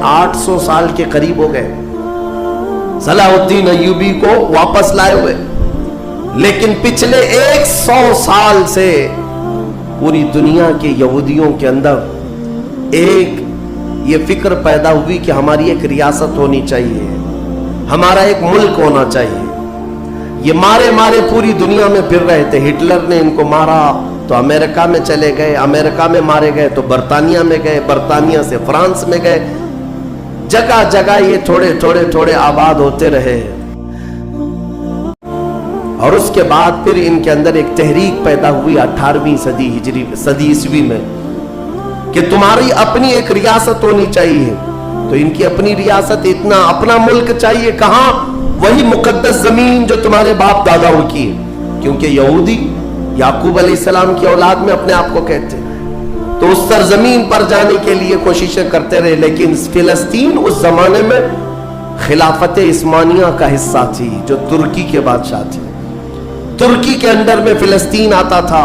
800 साल के करीब हो गए सलाहुद्दीन अय्यूबी को वापस लाए हुए, लेकिन पिछले 100 साल से पूरी दुनिया के यहूदियों के अंदर एक ये फिक्र पैदा हुई कि हमारी एक रियासत होनी चाहिए, हमारा एक मुल्क होना चाहिए। ये मारे मारे पूरी दुनिया में फिर रहे थे। हिटलर ने इनको मारा तो अमेरिका में चले गए, अमेरिका में मारे गए तो बर्तानिया में गए, बर्तानिया से फ्रांस में गए, जगह जगह ये थोड़े थोड़े थोड़े आबाद होते रहे। और उसके बाद फिर इनके अंदर एक तहरीक पैदा हुई 18वीं सदी ईस्वी में कि तुम्हारी अपनी एक रियासत होनी चाहिए। तो इनकी अपनी रियासत, इतना अपना मुल्क चाहिए कहां? वही मुकद्दस जमीन जो तुम्हारे बाप दादाओं की है, क्योंकि यहूदी याकूब अलैहिस्सलाम की औलाद में अपने आप को कहते हैं। तो उस सरजमीन पर जाने के लिए कोशिशें करते रहे, लेकिन फिलिस्तीन उस जमाने में खिलाफत इस्मानिया का हिस्सा थी, जो तुर्की के बादशाह थे। तुर्की के अंदर में फिलिस्तीन आता था,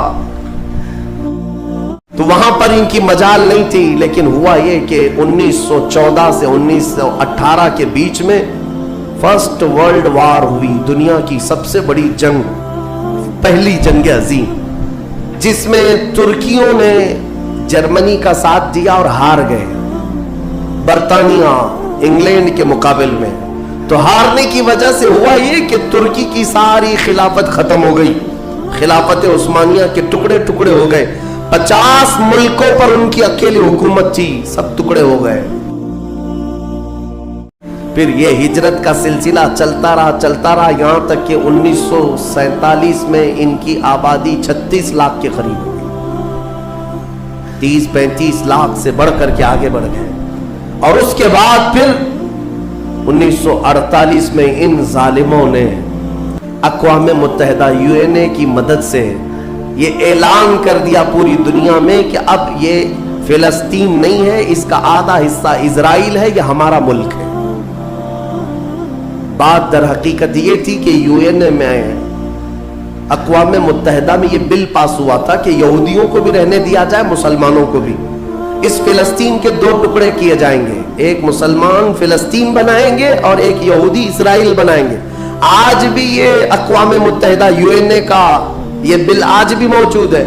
तो वहां पर इनकी मजाल नहीं थी। लेकिन हुआ ये कि 1914 से 1918 के बीच में फर्स्ट वर्ल्ड वार हुई, दुनिया की सबसे बड़ी जंग, पहली जंग अजीम, जिसमें तुर्कियों ने जर्मनी का साथ दिया और हार गए बर्तानिया इंग्लैंड के मुकाबले में। तो हारने की वजह से हुआ ये कि तुर्की की सारी खिलाफत खत्म हो गई, खिलाफत उस्मानिया के टुकड़े टुकड़े हो गए। 50 मुल्कों पर उनकी अकेली हुकूमत थी, सब टुकड़े हो गए। फिर ये हिजरत का सिलसिला चलता रहा यहां तक कि 1947 में इनकी आबादी 36 लाख के करीब हो गई, 30-35 लाख से बढ़कर के आगे बढ़ गए। और उसके बाद फिर 1948 में इन जालिमों ने अक़वाम मुत्तहिदा यूएनए की मदद से ये ऐलान कर दिया पूरी दुनिया में कि अब ये फिलिस्तीन नहीं है, इसका आधा हिस्सा इजराइल है, ये हमारा मुल्क है। बात दर हकीकत ये थी कि यूएनए में अक़वाम मुत्तहिदा में ये बिल पास हुआ था कि यहूदियों को भी रहने दिया जाए, मुसलमानों को भी। इस फिलिस्तीन के 2 टुकड़े किए जाएंगे, एक मुसलमान फिलिस्तीन बनाएंगे और एक यहूदी इस्राइल बनाएंगे। आज भी ये अक़वाम मुत्तहिदा यूएनए का ये बिल आज भी मौजूद है।